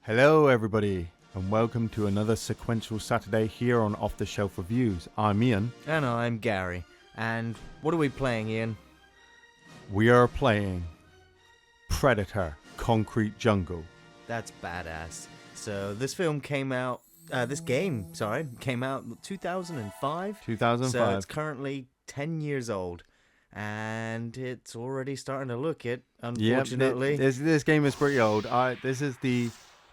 Hello everybody and welcome to another sequential Saturday here on Off the Shelf Reviews. I'm Ian. And I'm Gary. And what are we playing, Ian? We are playing Predator Concrete Jungle. That's badass. So this film came out, came out 2005. 2005. So it's currently 10 years old. And it's already starting to look it, unfortunately. Yep, this game is pretty old. This is the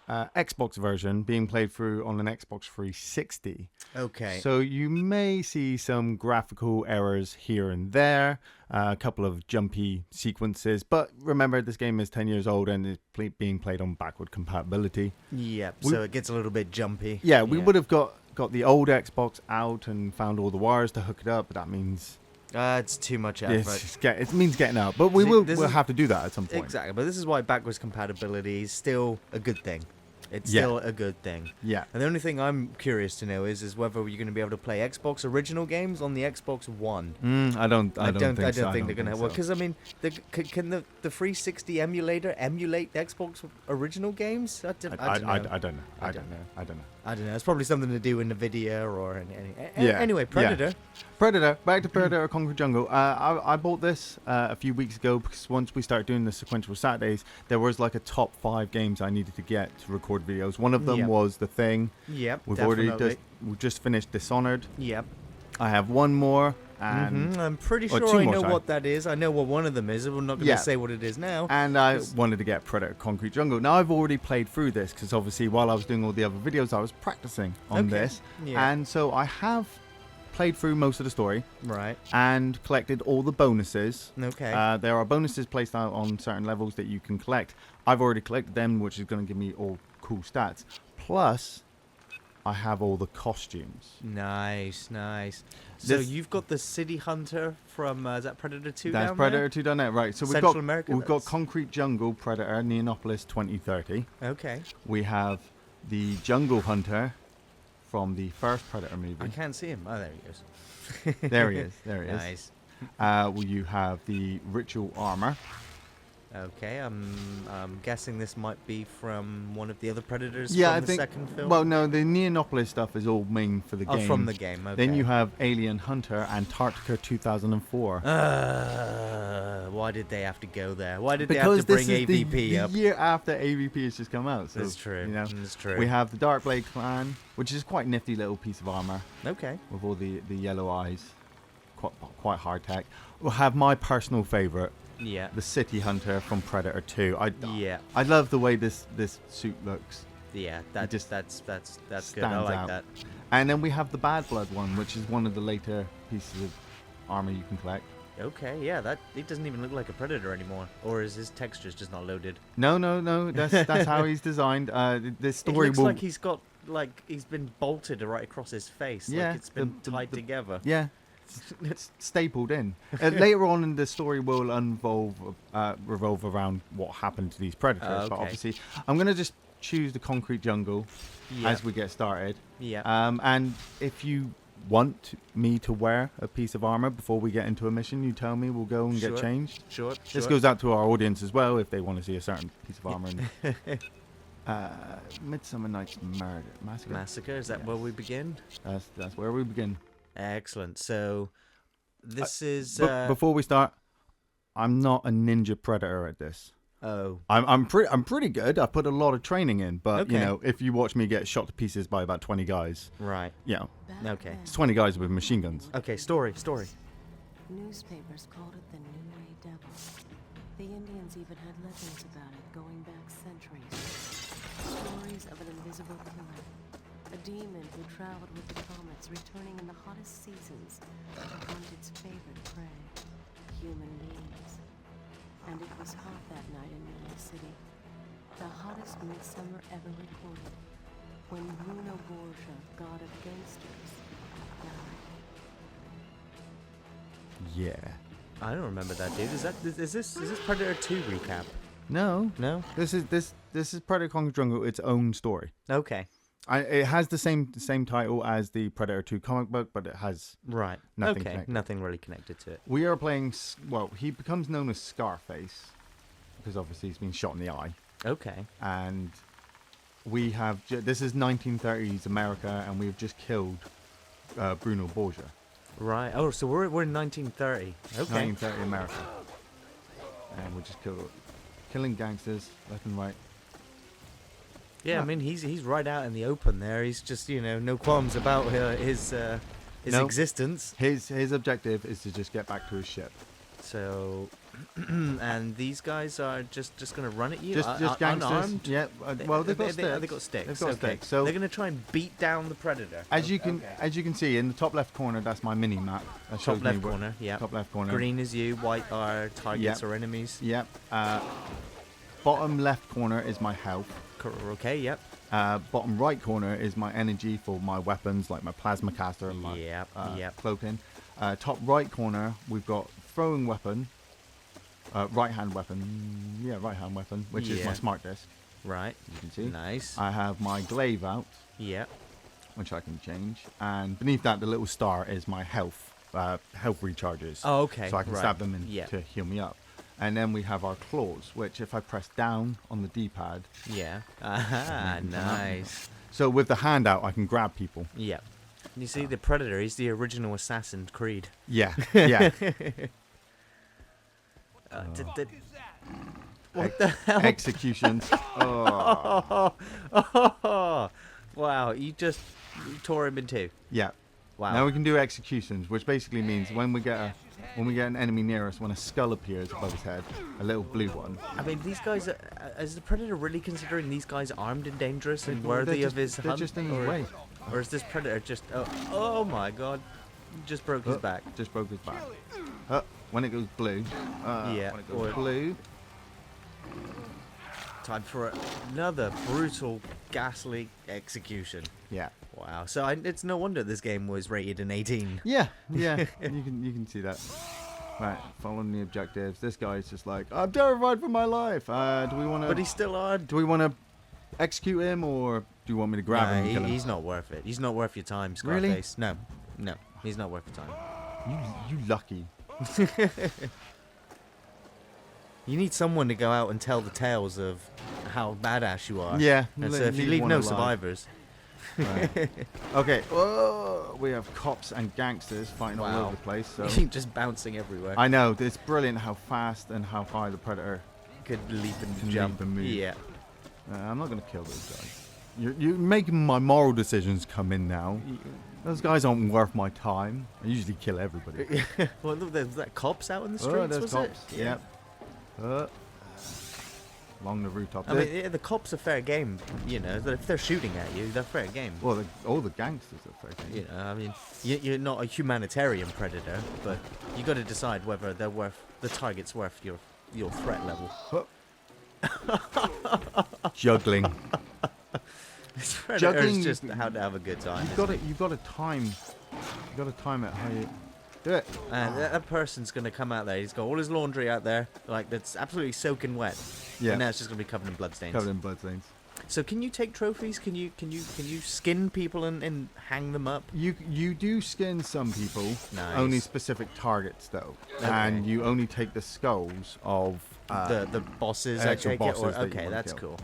Xbox version being played through on an Xbox 360. Okay. So you may see some graphical errors here and there, a couple of jumpy sequences, but remember this game is 10 years old and is being played on backward compatibility. Yep, so it gets a little bit jumpy. Yeah, we would have got the old Xbox out and found all the wires to hook it up, but that means... it's too much effort. it means getting out, but we'll have to do that at some point. Exactly, but this is why backwards compatibility is still a good thing. It's still a good thing. Yeah. And the only thing I'm curious to know is whether you're going to be able to play Xbox original games on the Xbox One. I don't think they're going to work. Because, I mean, can the 360 emulator emulate Xbox original games? I don't know. I don't know. It's probably something to do in the video or anyway, Predator. Yeah. Predator, back to Predator Concrete Jungle. I bought this a few weeks ago because once we started doing the sequential Saturdays, there was like a top 5 games I needed to get to record videos. One of them was The Thing. Yep, We've just finished Dishonored. Yep. I have one more. And I'm pretty sure I know what that is. I know what one of them is. I'm not going to say what it is now. And I wanted to get Predator Concrete Jungle. Now, I've already played through this because obviously while I was doing all the other videos, I was practicing on this. Yeah. And so I have played through most of the story. Right. And collected all the bonuses. Okay. There are bonuses placed out on certain levels that you can collect. I've already collected them, which is going to give me all cool stats. Plus, I have all the costumes. Nice. So you've got the City Hunter from, is that Predator 2 That's Predator 2 down there, right. So we've got Concrete Jungle Predator, Neonopolis 2030. Okay. We have the Jungle Hunter from the first Predator movie. I can't see him. Oh, there he is. There he is. Nice. You have the Ritual Armor. Okay, I'm guessing this might be from one of the other Predators from the second film? Well, no, the Neonopolis stuff is all main for the game. Oh, from the game, okay. Then you have Alien Hunter Antarctica 2004. Why did they have to go there? Why did they have to bring AVP up? The year after AVP has just come out. So, that's true. You know, that's true. We have the Darkblade Clan, which is quite nifty little piece of armor. Okay. With all the yellow eyes. Quite high tech. We'll have my personal favorite. Yeah. The City Hunter from Predator 2. I love the way this suit looks. Yeah, that's good. I like that. And then we have the Bad Blood one, which is one of the later pieces of armor you can collect. Okay, yeah, it doesn't even look like a Predator anymore. Or is his textures just not loaded? No. That's how he's designed. This story looks like he's got he's been bolted right across his face. Yeah, like it's been tied together. Yeah. It's stapled in. Later on in the story will revolve around what happened to these predators. Okay. But obviously, I'm going to just choose the Concrete Jungle as we get started. Yeah. And if you want me to wear a piece of armor before we get into a mission, you tell me. We'll go and get changed. Sure. This goes out to our audience as well if they want to see a certain piece of armor. Midsummer Night's Massacre. Is that where we begin? That's where we begin. Excellent. So this is. Before we start, I'm not a ninja predator at this. Oh. I'm pretty good. I put a lot of training in, but you know, if you watch me get shot to pieces by about 20 guys, right? You know, okay, it's 20 guys with machine guns. Okay, story. Newspapers called it the New Way Devil. The Indians even had legends about it going back centuries. Stories of an invisible killer. A demon who traveled with the comets, returning in the hottest seasons to hunt its favorite prey, human beings. And it was hot that night in New York City, the hottest midsummer ever recorded, when Bruno Borgia, god of gangsters, died. Yeah. I don't remember that, dude. Is this Predator 2 recap? No. This is Predator Concrete Jungle, its own story. Okay. It has the same title as the Predator 2 comic book, but it has nothing connected. Nothing really connected to it. We are playing, well, he becomes known as Scarface, because obviously he's been shot in the eye. Okay. And we have. This is 1930s America, and we've just killed Bruno Borgia. Right. Oh, so we're in 1930. Okay. 1930 America, and we just killing gangsters left and right. Yeah, I mean he's right out in the open there. He's just no qualms about his existence. His objective is to just get back to his ship. So, and these guys are just gonna run at you. Just gangsters. Unarmed. Yeah. Well, they've got sticks. They've got sticks. They've got Okay. sticks. So they're gonna try and beat down the predator. As you can see in the top left corner, that's my mini map. That shows Top left me where- corner. Yeah. Top left corner. Green is you. White are targets or enemies. Yep. Bottom left corner is my health. Okay. Yep. Bottom right corner is my energy for my weapons, like my plasma caster and my cloaking. Top right corner, we've got throwing weapon, right hand weapon, which is my smart disc. Right. You can see. Nice. I have my glaive out. Yeah. Which I can change, and beneath that, the little star is my health recharges. Oh, okay. So I can stab them in to heal me up. And then we have our claws, which if I press down on the D-pad... Yeah. Aha, nice. So with the hand out, I can grab people. Yeah. You see, the Predator, he's the original Assassin's Creed. Yeah, yeah. What the hell? Executions. Oh. Wow, you tore him in two. Yeah. Wow. Now we can do executions, which basically means when we get an enemy near us, when a skull appears above his head, a little blue one. I mean, these guys is the Predator really considering these guys armed and dangerous and worthy of his hunt? They're just in his way. Or is this Predator just... Oh my god. Just broke his back. Just broke his back. When it goes blue. When it goes blue. Time for another brutal, ghastly execution. Yeah. Wow. So it's no wonder this game was rated an 18. Yeah. Yeah. you can see that. Right. Following the objectives. This guy's just like, I'm terrified for my life. Do we want to? But he's still on. Do we want to execute him, or do you want me to grab him? And kill him? He's not worth it. He's not worth your time, Scarface. Really? No. He's not worth your time. You lucky. You need someone to go out and tell the tales of how badass you are. Yeah. And so if you leave no survivors. Right. Okay. Whoa, we have cops and gangsters fighting all over the place. So just bouncing everywhere. I know. It's brilliant how fast and how high the Predator could leap and can jump. Leap and move. Yeah. I'm not going to kill those guys. You're making my moral decisions come in now. Those guys aren't worth my time. I usually kill everybody. Well, look, there's that cops out in the streets. Oh, there's cops. It? Yeah. Yep. Along the rooftop. I mean, the cops are fair game. If they're shooting at you, they're fair game. Well, all the gangsters are fair game. I mean, you're not a humanitarian predator, but you got to decide whether they're worth the target's worth your threat level. Juggling. Juggling is just how to have a good time. You've got to time. You got to time it how you do it. And that person's gonna come out there. He's got all his laundry out there, like that's absolutely soaking wet. Yeah. And now it's just gonna be covered in bloodstains. Covered in bloodstains. So can you take trophies? Can you skin people and hang them up? You do skin some people. Nice. Only specific targets though, okay. And you only take the skulls of the bosses. Actual bosses. Okay, that's cool.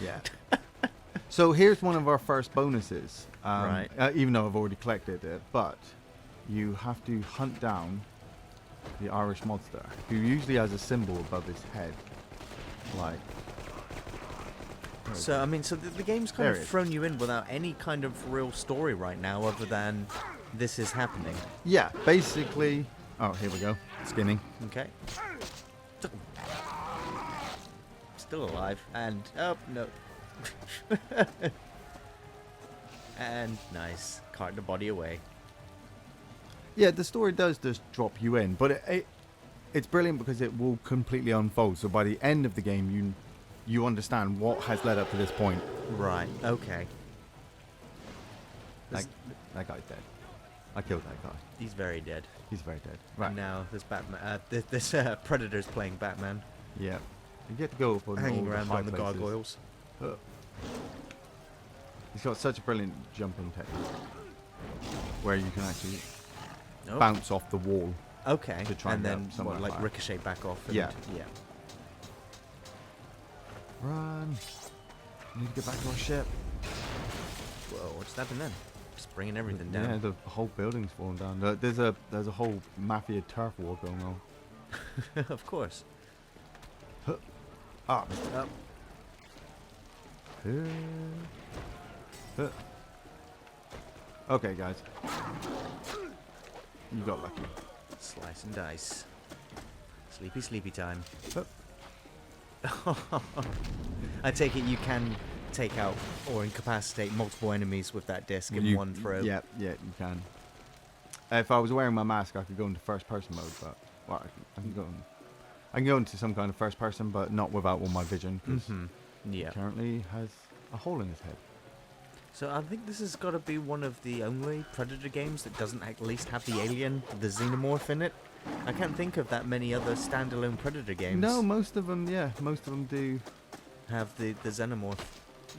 Yeah. So here's one of our first bonuses. Right. Even though I've already collected it, but you have to hunt down the Irish monster, who usually has a symbol above his head, like. So I mean, the game's kind of thrown you in without any kind of real story right now, other than this is happening. Yeah, basically. Oh, here we go. Skinning. Okay. Still alive, and no. And nice, cart the body away. Yeah, the story does just drop you in, but it's brilliant because it will completely unfold. So by the end of the game, you understand what has led up to this point. Right. Okay. That guy's dead. I killed that guy. He's very dead. He's very dead. Right. And now this Batman, this Predator's playing Batman. Yeah. You get to go up on hanging all around the high on the places. gargoyles. He's got such a brilliant jumping technique where you can actually bounce off the wall. Okay. To try and then like ricochet back off. And yeah. Yeah. Run. We need to get back to our ship. Whoa, what's happened then? Just bringing everything down. Yeah, the whole building's falling down. There's a whole mafia turf war going on. Of course. Ah. Okay, guys. You got lucky. Slice and dice. Sleepy, sleepy time. I take it you can take out or incapacitate multiple enemies with that disc in one throw. Yeah, you can. If I was wearing my mask, I could go into first-person mode, but well, I can go into some kind of first-person, but not without all my vision. He currently has a hole in his head. So I think this has got to be one of the only Predator games that doesn't at least have the alien, the xenomorph in it. I can't think of that many other standalone Predator games. No, most of them do have the xenomorph.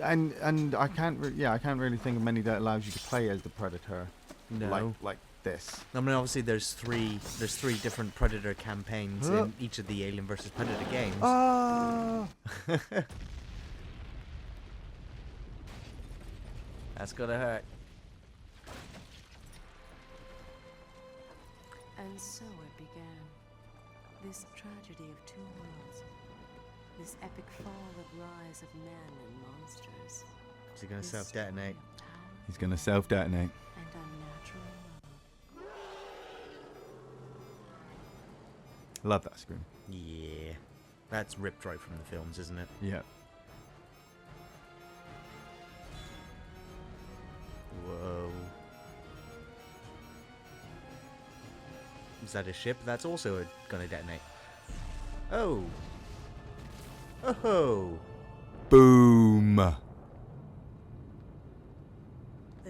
And I can't really think of many that allows you to play as the Predator. No, like this. I mean, obviously there's three different Predator campaigns in each of the Alien vs Predator games. Ah! That's gotta hurt. And so it began. This tragedy of two worlds. This epic fall and rise of men and monsters. Is he gonna self-detonate? He's gonna self-detonate. And unnatural love. Love that scream. Yeah. That's ripped right from the films, isn't it? Yeah. Whoa. Is that a ship? That's also gonna detonate. Oh. Oh. Boom. The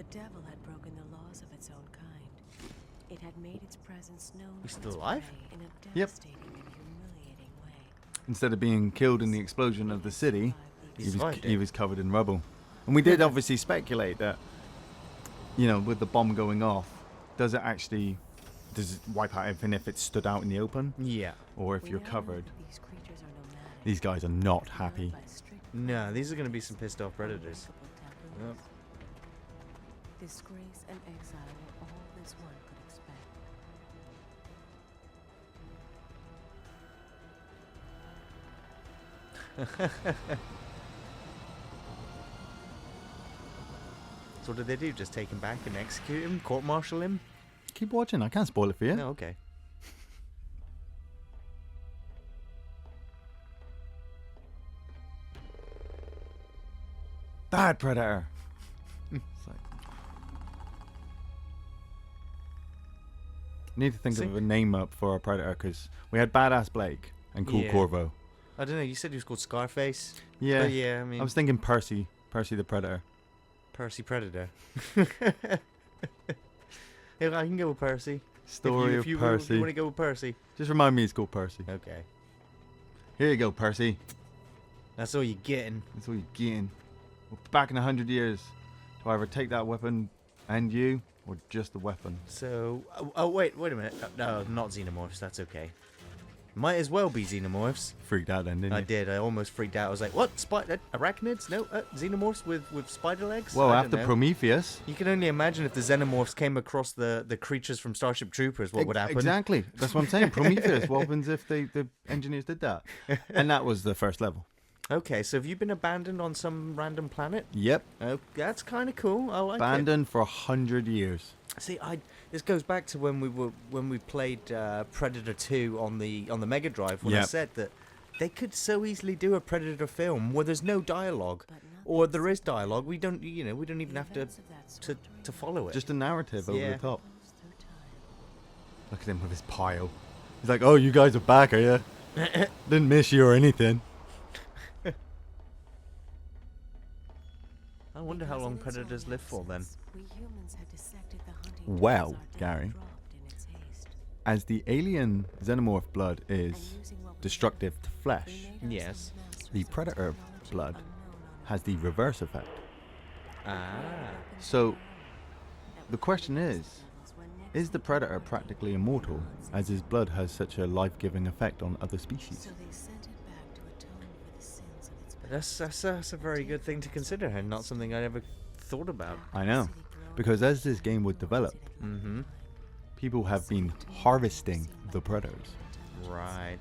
devil had broken the laws of its own kind. It had made its presence known. He's still alive? In a Yep. devastating and humiliating way. Instead of being killed in the explosion of the city, survived he it. was covered in rubble. And we did obviously speculate that, you know, with the bomb going off, does it wipe out everything if it's stood out in the open? Yeah. Or if We you're now know covered? that these creatures are nomadic, These guys are not happy. led by strict No, these are gonna be some pissed off predators. unbreakable temperaments. Disgrace and exile were all this one could expect. So what did they do? Just take him back and execute him? Court-martial him? Keep watching. I can't spoil it for you. No, okay. Bad Predator. It's like, need to think of a name up for our Predator because we had Badass Blake and Cool Yeah. Corvo. I don't know, you said he was called Scarface? Yeah. But yeah, I mean... I was thinking Percy the Predator. Percy Predator. Yeah, I can go with Percy. Story if you of Percy. want to go with Percy. Just remind me it's called Percy. Okay. Here you go, Percy. That's all you're getting. That's all you're getting. Well, back in 100 years, do I ever take that weapon and you, or just the weapon? So... Oh, wait a minute. No, not xenomorphs. That's okay. Might as well be xenomorphs. Freaked out then, didn't you? I did. I almost freaked out. I was like, what? Arachnids? No? Xenomorphs with spider legs? Well, I don't after know. Prometheus. You can only imagine if the xenomorphs came across the creatures from Starship Troopers, what would happen? Exactly. That's what I'm saying. Prometheus. What happens if the engineers did that? And that was the first level. Okay, so have you been abandoned on some random planet? Yep. Oh, that's kind of cool. I like Abandoned for 100 years. it. See, this goes back to when we played Predator 2 on the Mega Drive when I Yep. said that they could so easily do a Predator film where there's no dialogue, But or there is dialogue. We don't even have to events of that sort to follow it. Just a narrative over Yeah. the top. flows through time. Look at him with his pile. He's like, oh, you guys are back, are you? Didn't miss you or anything. I wonder how Because long in its Predators own live for then. absence, we humans had dissected the hunting Well, tools our Gary. death dropped in its haste. As the alien xenomorph blood And is using what we destructive to had, flesh, we made Yes. ourselves masters the of a predator technology blood unknown on has the reverse effect. Ah. So, the question is the predator practically immortal, as his blood has such a life-giving effect on other species? So they sent it back to atone for the sins of its That's a very good thing to consider, and not something I ever thought about. I know, because as this game would develop, people have been harvesting the predators. Right.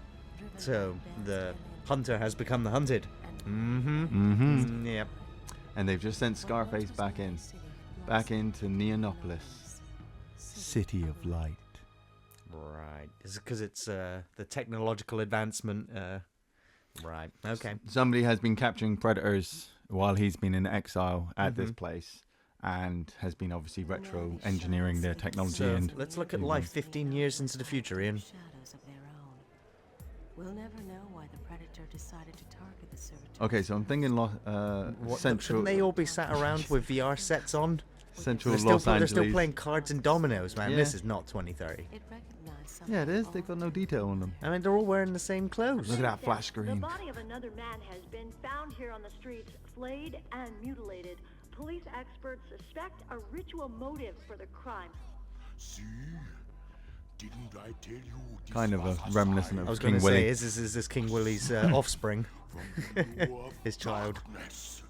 So the hunter has become the hunted. Yep. And they've just sent Scarface back into Neonopolis, City of Light. Right. Is it because it's the technological advancement? Right. Okay. Somebody has been capturing predators while he's been in exile at this place, and has been obviously retro engineering their technology. So and let's look at life 15 years into the future, Ian. Shadows of their own. We'll never know why the predator decided to target the servitors. Okay, so I'm thinking Central. Shouldn't they all be sat around with VR sets on? Central They're Los Angeles. still playing cards and dominoes, man. Yeah. This is not 2030. It recognized something. Yeah, it is. They've got no detail on them. I mean, they're all wearing the same clothes. Look at that flash The screen. body of another man has been found here on the streets, flayed and mutilated. Police experts suspect a ritual motive for the crime. See? Didn't I tell you? This Kind of was a reminiscent I of was going King to say, Willie. is this King Willie's offspring? of His child. darkness.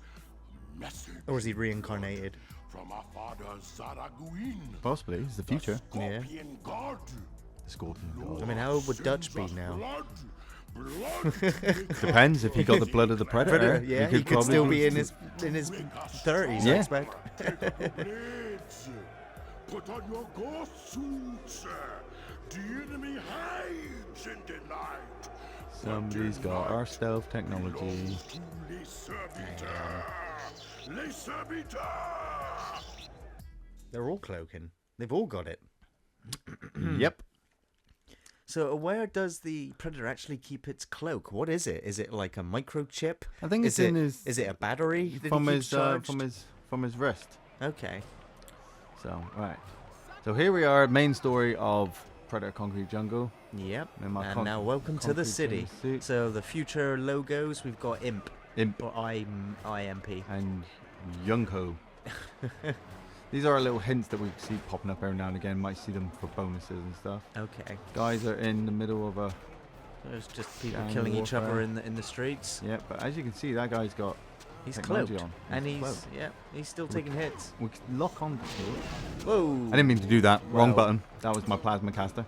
Message Or is he reincarnated? from our father Zaraguin, Possibly, it's the future. Yeah. Scorpion God. The Scorpion I God. mean, how old would Dutch be Sends us now? Blood. Depends if he got the blood of the predator. Yeah, he could still be in his 30s, I Yeah. expect. Blades. Put on your ghost suits. The enemy hides in the night. Somebody's got our stealth technology. Belongs to Les Serviteurs. Les Serviteurs. They're all cloaking. They've all got it. Yep. So where does the predator actually keep its cloak? What is it? Is it like a microchip? I think it's is in it, his Is it a battery that from he keeps his charged? from his wrist. Okay. So right. So here we are, main story of Predator Concrete Jungle. Yep. In my And now welcome to the concrete city. suit. So the future logos, we've got Imp. Imp Or IMP. and Yunko. These are little hints that we see popping up every now and again. Might see them for bonuses and stuff. Okay. Guys are in the middle of a. There's just people Gang killing each other warfare. in the streets. Yeah, but as you can see, that guy's got He's technology cloaked. on. And He's he's cloaked. he's still taking hits. We can lock on to it. Whoa. I didn't mean to do that. Wrong Well. button. That was my plasma caster.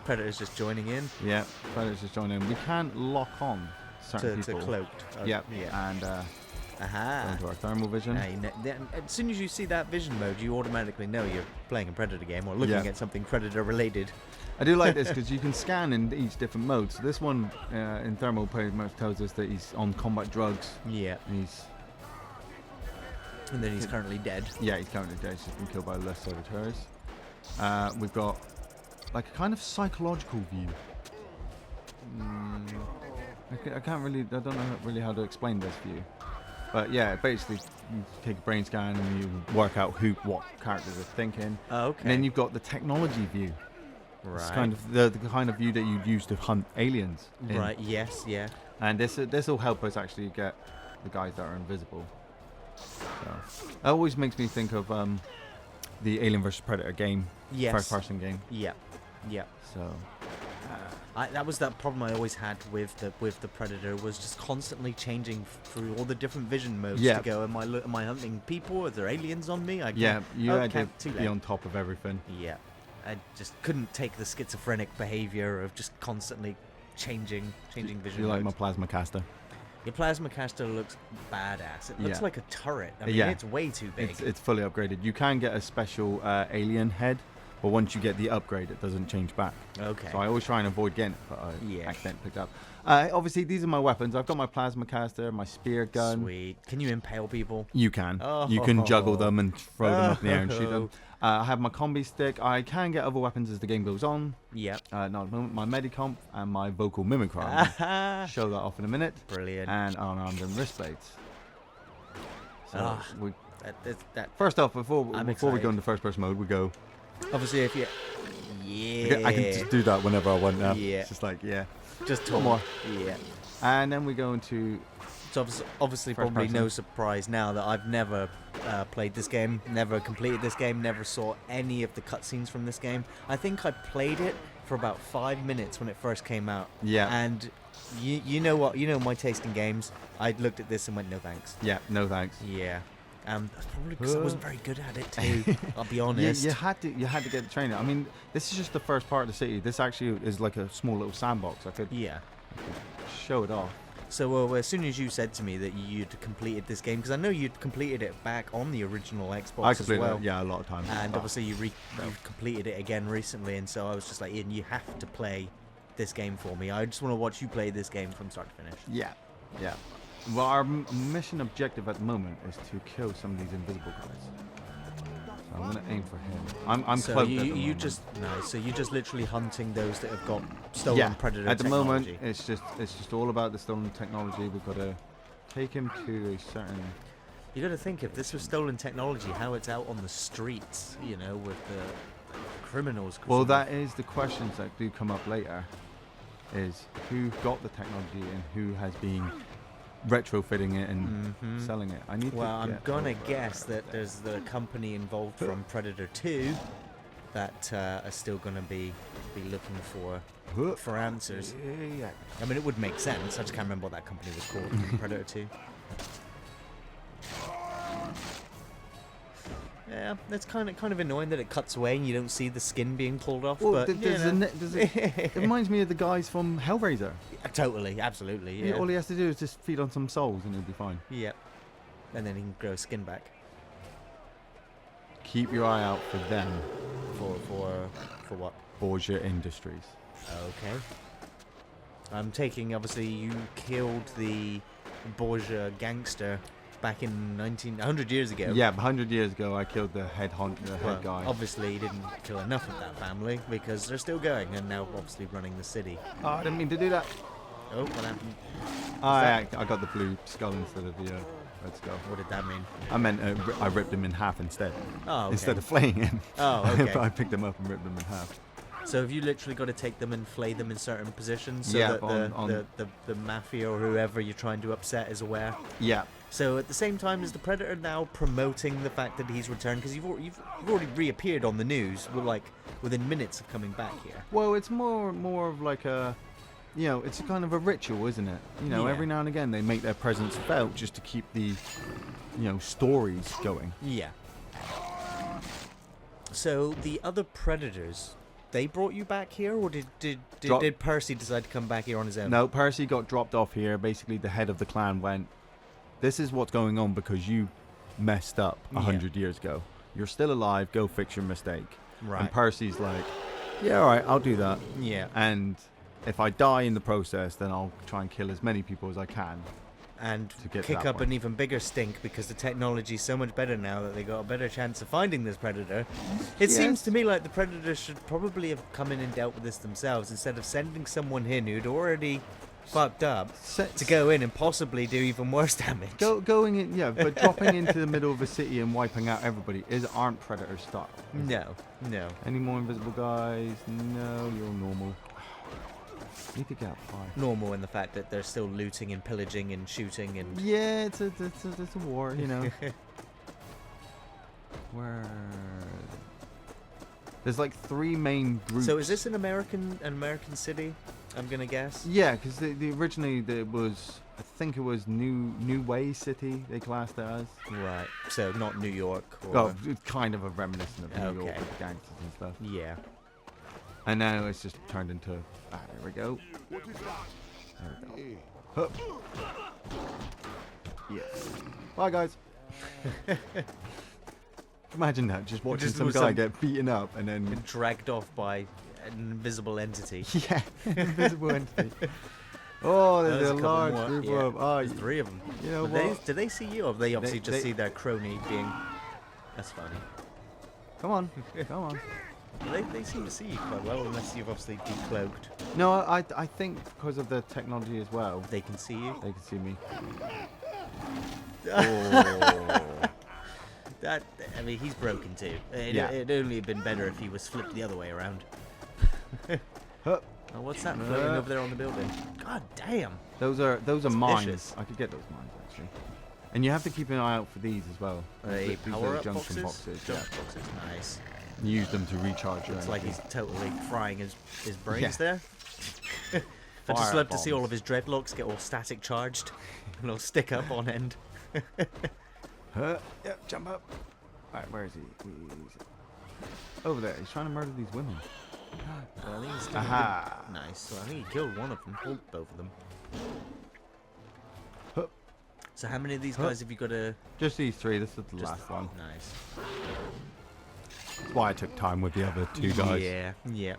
Predator's just joining in Yeah, Predator's just joining in. We can lock on certain to people. cloaked. Yeah, Yeah. and go Aha. into our thermal vision. Now, as soon as you see that vision mode, you automatically know you're playing a Predator game or looking Yeah. at something Predator related. I do like this because you can scan in each different mode. So this one in thermal pretty much tells us that he's on combat drugs. Yeah. And And then he's currently dead. he's currently dead. He's just been killed by Les Serviteurs. We've got like a kind of psychological view. I can't really, I don't know really how to explain this view. But yeah, basically you take a brain scan and you work out what characters are thinking. Oh, okay. And then you've got the technology view. right. It's kind of the kind of view that you'd use to hunt aliens. in. Right. Yes. Yeah. And this will help us actually get the guys that are invisible. So that always makes me think of the Alien vs Predator game, Yes. first-person game. Yeah. Yeah. So That was that problem I always had with the Predator, was just constantly changing through all the different vision modes Yeah. to go. Am I hunting people? Are there aliens on me? I can't. yeah, you had okay, to too be late. on top of everything. Yeah, I just couldn't take the schizophrenic behavior of just constantly changing vision You like my modes. plasma caster? Your plasma caster looks badass. It looks Yeah. like a turret. I mean, Yeah. it's way too big. It's fully upgraded. You can get a special alien head, but once you get the upgrade, it doesn't change back. Okay. So I always try and avoid getting it, but I Yeah. accidentally picked up. Obviously, these are my weapons. I've got my plasma caster, my spear gun. Sweet. Can you impale people? You can. Oh. You can juggle them and throw them up in the air and shoot them. Oh. I have my combi stick. I can get other weapons as the game goes on. Yep. Not at the moment. My medicomp and my vocal mimicry. I'll show that off in a minute. Brilliant. And unarmed and wrist blades. So Ah. we, That first off, before I'm we go excited. into first person mode, we go. obviously, if you. Yeah. I can just do that whenever I want now. Yeah. It's just like, yeah. Just One more. Yeah. And then we go into. So obviously First probably no person. surprise now that I've never played this game, never completed this game, never saw any of the cutscenes from this game. I think I played it for about 5 minutes when it first came out. Yeah. And you know what? You know my taste in games. I looked at this and went, no thanks. Yeah, no thanks. Yeah. That's probably because I wasn't very good at it too. I'll be honest. You had to get the training. I mean, this is just the first part of the city. This actually is like a small little sandbox. I could show it off. So as soon as you said to me that you'd completed this game, because I know you'd completed it back on the original Xbox I completed as well. it, yeah, a lot of times. And obviously you completed it again recently, and so I was just like, Ian, you have to play this game for me. I just want to watch you play this game from start to finish. Yeah. Well, our mission objective at the moment is to kill some of these invisible guys. So I'm gonna aim for him. I'm so cloaked you, at the you moment. just nice. So you're just literally hunting those that have got stolen Predator at the technology. moment it's just all about the stolen technology. We've got to take him to a certain. You got to think, if this was stolen technology, how it's out on the streets, you know, with the criminals. Well, that is the questions that do come up later. Is who got the technology and who has been retrofitting it and selling it. I need to. Well, I'm gonna guess that there's the company involved from Predator 2 that are still gonna be looking for answers. Yeah. I mean, it would make sense. I just can't remember what that company was called. Predator 2. Yeah, that's kind of annoying that it cuts away and you don't see the skin being pulled off. Well, but it reminds me of the guys from Hellraiser. Totally, absolutely. Yeah. All he has to do is just feed on some souls and he'll be fine. Yep. And then he can grow his skin back. Keep your eye out for them. For what? Borgia Industries. Okay. I'm taking, obviously, you killed the Borgia gangster back in 100 years ago. Yeah, 100 years ago I killed the head guy. Obviously, he didn't kill enough of that family because they're still going and now obviously running the city. Oh, I didn't mean to do that. Oh, what happened? I got the blue skull instead of the red skull. What did that mean? I meant I ripped him in half instead. Oh, okay. Instead of flaying him. Oh, okay. I picked him up and ripped him in half. So have you literally got to take them and flay them in certain positions so Yeah, that the mafia or whoever you're trying to upset is aware? Yeah. So at the same time, is the Predator now promoting the fact that he's returned? Because you've already reappeared on the news, within minutes of coming back here. Well, it's more of like a, it's a kind of a ritual, isn't it? Yeah. Every now and again they make their presence felt just to keep the, stories going. Yeah. So the other Predators, they brought you back here, or did Percy decide to come back here on his own? No, Percy got dropped off here. Basically, the head of the clan went, "This is what's going on because you messed up 100 years ago. You're still alive. Go fix your mistake." Right. And Percy's like, "Yeah, all right, I'll do that. Yeah. And if I die in the process, then I'll try and kill as many people as I can." And to get to kick that up point. an even bigger stink because the technology's so much better now that they got a better chance of finding this Predator. It seems to me like the Predators should probably have come in and dealt with this themselves instead of sending someone in who'd already fucked up to go in and possibly do even worse damage. Going in, but dropping into the middle of a city and wiping out everybody aren't Predator style. No. Any more invisible guys? No, you're normal. Need to get up high. Normal in the fact that they're still looting and pillaging and shooting and... Yeah, it's a war, Where... There's like 3 main groups. So is this an American city, I'm gonna guess? Yeah, because originally it was, I think it was New Way City they classed it as. Right, so not New York or... Oh, it's kind of a reminiscent of New York with the gangsters and stuff. Yeah. And now it's just turned into... there we go. What is that? There we go. Hup. Yes. Bye, guys. Imagine that, just watching some guy get beaten up and then... dragged off by an invisible entity. Yeah, invisible entity. Oh, there's a large group of them. Oh, there's 3 of them. You know what? Do they see you, or they obviously just see their crony being... That's funny. Come on, come on. They seem to see you quite well, unless you've obviously decloaked. No, I think because of the technology as well. They can see you? They can see me. I mean, he's broken too. It'd only have been better if he was flipped the other way around. Hup. Oh, what's that floating over there on the building? God damn. Those are mines. Vicious. I could get those mines actually. And you have to keep an eye out for these as well. Power-up junction boxes. Junction boxes, nice. use them to recharge. Looks like he's totally frying his brains Yeah. there. I just Fire love to see all bombs. of his dreadlocks get all static charged. And all stick up on end. Yeah, jump up. Alright, where is he? He's over there. He's trying to murder these women. Well, I think he's doing Aha. good. Nice. So I think he killed one of them. Or both of them. Huh. So how many of these guys have you got to... Just these three. This is the last one. Nice. That's why I took time with the other two guys. Yeah, yeah.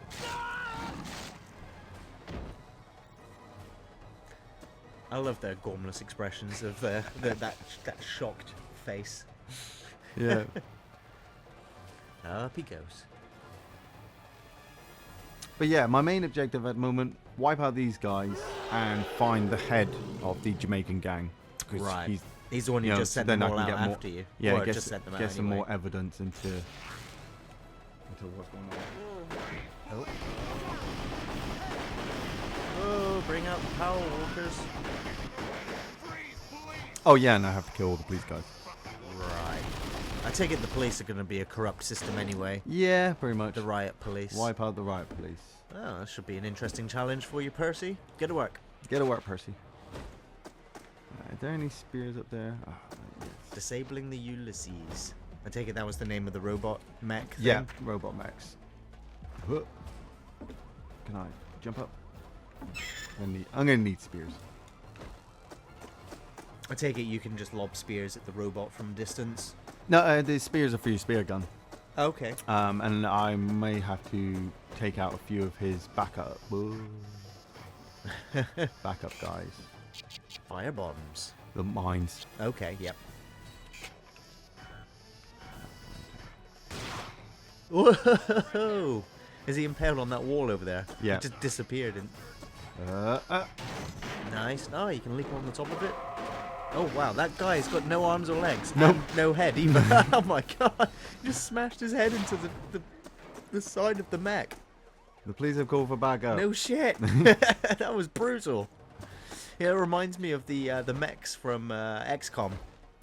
I love their gormless expressions of that shocked face. Yeah. Up he goes. But yeah, my main objective at the moment, wipe out these guys and find the head of the Jamaican gang. 'Cause Right. He's the one who you know, just so sent then them I all can out get more- after you. Yeah, or get, just sent them out get some anyway. more evidence into what's going on. Oh. Oh, bring out the power walkers. Oh yeah, and I have to kill all the police guys. Right. I take it the police are going to be a corrupt system anyway. Yeah, pretty much. The riot police. Wipe out the riot police. Oh, that should be an interesting challenge for you, Percy. Get to work. Get to work, Percy. Are there any spears up there? Oh, yes. Disabling the Ulysses. I take it that was the name of the robot mech thing? Yeah, robot mechs. Huh. Can I jump up? I'm gonna need spears. I take it you can just lob spears at the robot from distance. No, the spears are for your spear gun. Okay. And I may have to take out a few of his backup. Backup guys. Fire bombs. The mines. Okay, yep. Whoa! Is he impaled on that wall over there? Yeah. It just disappeared. And nice. Oh, you can leap on the top of it. Oh wow, that guy's got no arms or legs. Nope. And no head either. Oh my god! He just smashed his head into the side of the mech. The police have called for backup. No shit. That was brutal. Yeah, it reminds me of the mechs from XCOM.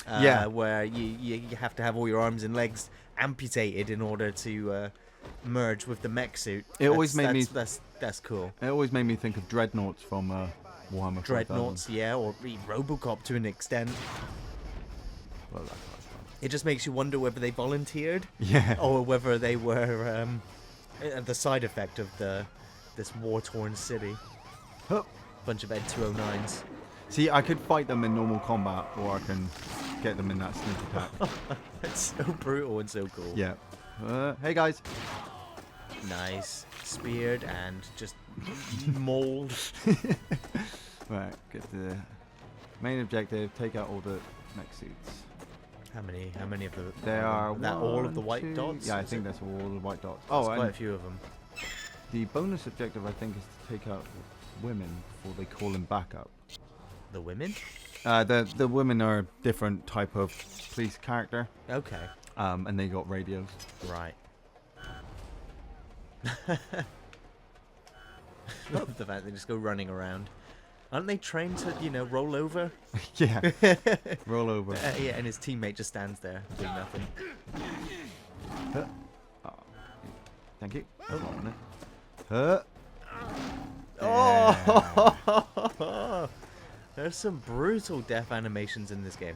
Yeah. Where you have to have all your arms and legs amputated in order to merge with the mech suit. It always made me- That's cool. It always made me think of dreadnoughts from Warhammer 4000. Dreadnoughts, yeah, or RoboCop to an extent. Well, that's fun. It just makes you wonder whether they volunteered Yeah. or whether they were the side effect of this war-torn city. Huh. Bunch of Ed 209s. See, I could fight them in normal combat, or I can get them in that sneak attack. That's so brutal and so cool. Yeah. Hey guys. Nice. Speared and just mauled. Right, get the main objective. Take out all the mech suits. How many of the? There are that all of the one, white two- dots. Yeah, I is think it? that's all the white dots. There's Oh, quite a and few of them. the bonus objective I think is to take out women before they call them back up. The women. The women are a different type of police character, Okay. and they got radios. Right. Love the fact they just go running around. Aren't they trained to, roll over? Yeah. Roll over. Yeah, and his teammate just stands there doing nothing. Oh, thank you. That's Oh! There's some brutal death animations in this game.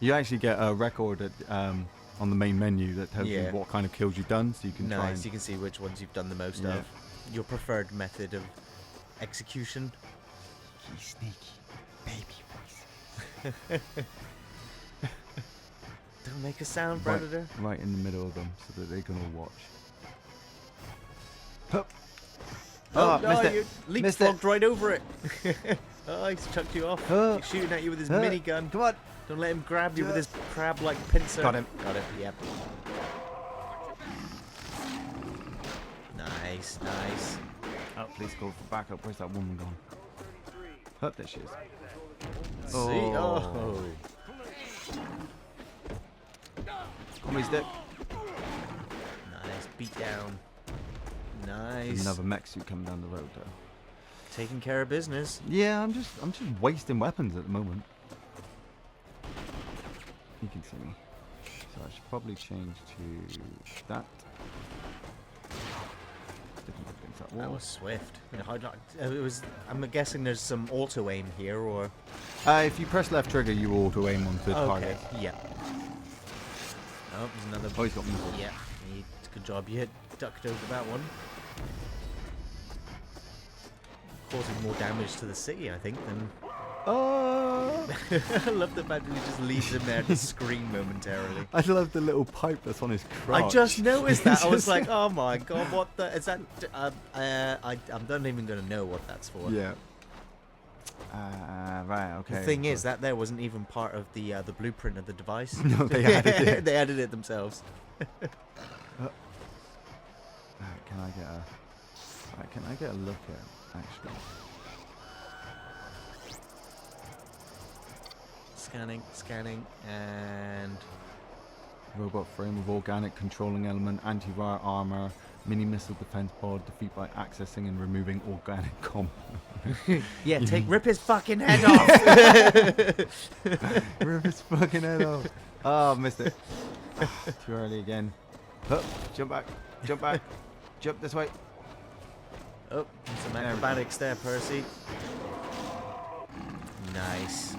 You actually get a record at, on the main menu that tells Yeah. you what kind of kills you've done, so you can try Nice, and... you can see which ones you've done the most Yeah. of. Your preferred method of execution. He's sneaky. Baby voice. Don't make a sound, Predator. Right in the middle of them, so that they can all watch. Hup. Oh, Oh, missed no, it. you Missed it. leapfrogged right over it. Oh, he's chucked you off. Oh. He's shooting at you with his Oh. minigun. Come on. Don't let him grab you with his crab-like pincer. Got him. Got it, yep. Nice, nice. Oh, please go for backup. Where's that woman gone? Hup, there she is. See? Oh. Comedy stick. Nice, beat down. Nice. Another mech suit coming down the road, though. Taking care of business. Yeah, I'm just wasting weapons at the moment. You can see me. So I should probably change to that. That was swift. I'm guessing there's some auto aim here, or. If you press left trigger, you auto aim onto the target. Yeah. Oh, there's another. Oh, he's got missiles. Yeah. Good job. You ducked over that one. Causing more damage to the city, I think, than. Oh! I love the fact that he just leaves him there to scream momentarily. I love the little pipe that's on his crotch. I just noticed that. I was like, oh my god, what the... Is that... I'm not even going to know what that's for. Yeah. Right, okay. The thing is, that there wasn't even part of the blueprint of the device. No, they added it. They added it themselves. Right, can I get a look at, actually? Scanning, and... Robot frame of organic controlling element, anti-wire armor, mini missile defense pod, defeat by accessing and removing organic comp. Yeah, rip his fucking head off! Rip his fucking head off. Oh, missed it. Too early again. Oh, jump back, jump this way. Oh, some acrobatics there, Percy. Nice.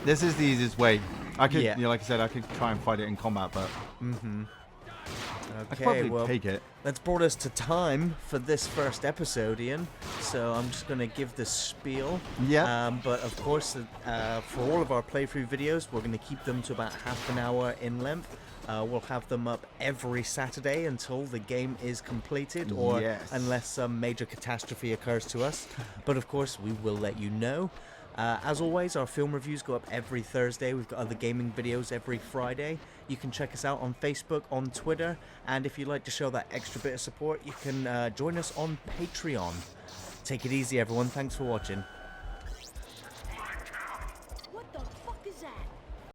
This is the easiest way. I could, Yeah. like I said, I could try and fight it in combat, but I could probably take it. That's brought us to time for this first episode, Ian. So I'm just going to give the spiel. Yeah. But of course, for all of our playthrough videos, we're going to keep them to about half an hour in length. We'll have them up every Saturday until the game is completed, or unless some major catastrophe occurs to us. But of course, we will let you know. As always, our film reviews go up every Thursday. We've got other gaming videos every Friday. You can check us out on Facebook, on Twitter, and if you'd like to show that extra bit of support, you can join us on Patreon. Take it easy, everyone. Thanks for watching. What the fuck is that?